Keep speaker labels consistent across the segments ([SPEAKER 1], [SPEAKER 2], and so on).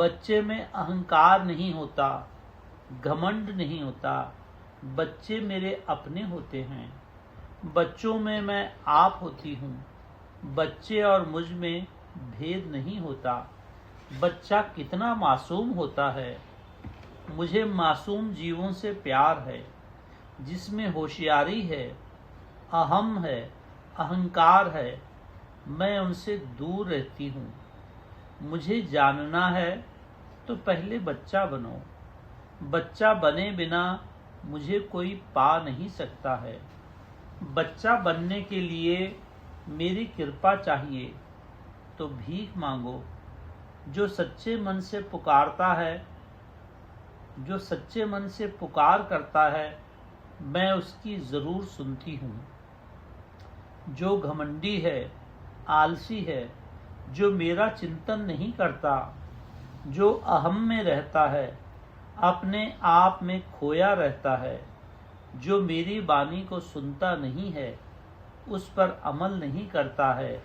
[SPEAKER 1] बच्चे में अहंकार नहीं होता, घमंड नहीं होता। बच्चे मेरे अपने होते हैं। बच्चों में मैं आप होती हूँ। बच्चे और मुझ में भेद नहीं होता। बच्चा कितना मासूम होता है। मुझे मासूम जीवों से प्यार है, जिसमें होशियारी है, अहम है, अहंकार है। मैं उनसे दूर रहती हूँ। मुझे जानना है तो पहले बच्चा बनो। बच्चा बने बिना मुझे कोई पा नहीं सकता है। बच्चा बनने के लिए मेरी कृपा चाहिए तो भीख मांगो। जो सच्चे मन से पुकारता है, जो सच्चे मन से पुकार करता है, मैं उसकी जरूर सुनती हूँ। जो घमंडी है, आलसी है, जो मेरा चिंतन नहीं करता, जो अहम में रहता है, अपने आप में खोया रहता है, जो मेरी वाणी को सुनता नहीं है, उस पर अमल नहीं करता है,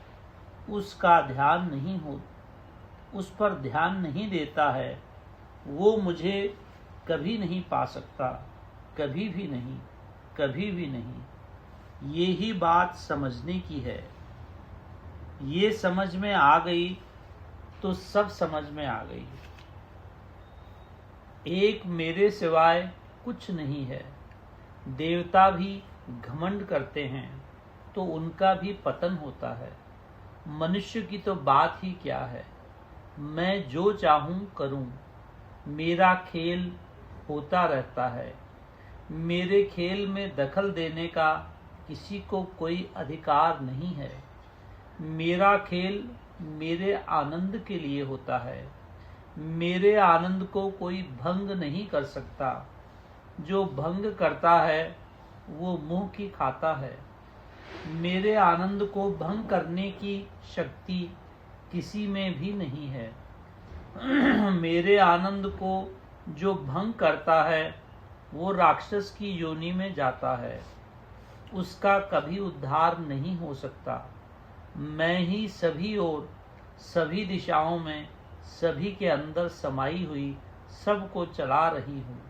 [SPEAKER 1] उस पर ध्यान नहीं देता है, वो मुझे कभी नहीं पा सकता। कभी भी नहीं, कभी भी नहीं। ये ही बात समझने की है। ये समझ में आ गई तो सब समझ में आ गई। एक मेरे सिवाय कुछ नहीं है। देवता भी घमंड करते हैं तो उनका भी पतन होता है। मनुष्य की तो बात ही क्या है। मैं जो चाहूं करूं, मेरा खेल होता रहता है। मेरे खेल में दखल देने का किसी को कोई अधिकार नहीं है। मेरा खेल मेरे आनंद के लिए होता है। मेरे आनंद को कोई भंग नहीं कर सकता। जो भंग करता है वो मुंह की खाता है। मेरे आनंद को भंग करने की शक्ति किसी में भी नहीं है। मेरे आनंद को जो भंग करता है वो राक्षस की योनि में जाता है। उसका कभी उद्धार नहीं हो सकता। मैं ही सभी ओर, सभी दिशाओं में, सभी के अंदर समाई हुई सबको चला रही हूँ।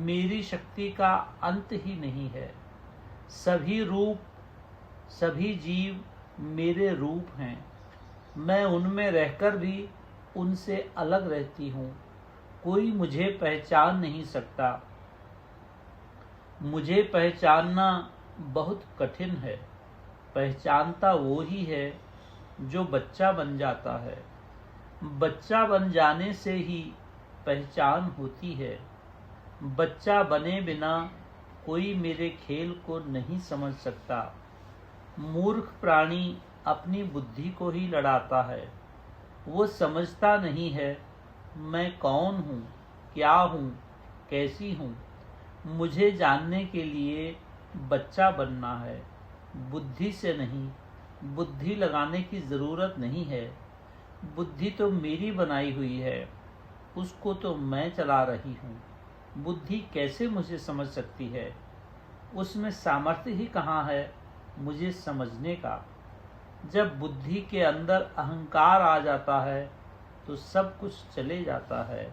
[SPEAKER 1] मेरी शक्ति का अंत ही नहीं है। सभी रूप, सभी जीव मेरे रूप हैं। मैं उनमें रहकर भी उनसे अलग रहती हूँ। कोई मुझे पहचान नहीं सकता। मुझे पहचानना बहुत कठिन है। पहचानता वो ही है जो बच्चा बन जाता है। बच्चा बन जाने से ही पहचान होती है। बच्चा बने बिना कोई मेरे खेल को नहीं समझ सकता। मूर्ख प्राणी अपनी बुद्धि को ही लड़ाता है। वो समझता नहीं है मैं कौन हूँ, क्या हूँ, कैसी हूँ। मुझे जानने के लिए बच्चा बनना है, बुद्धि से नहीं। बुद्धि लगाने की ज़रूरत नहीं है। बुद्धि तो मेरी बनाई हुई है, उसको तो मैं चला रही हूँ। बुद्धि कैसे मुझे समझ सकती है? उसमें सामर्थ्य ही कहाँ है मुझे समझने का। जब बुद्धि के अंदर अहंकार आ जाता है तो सब कुछ चले जाता है।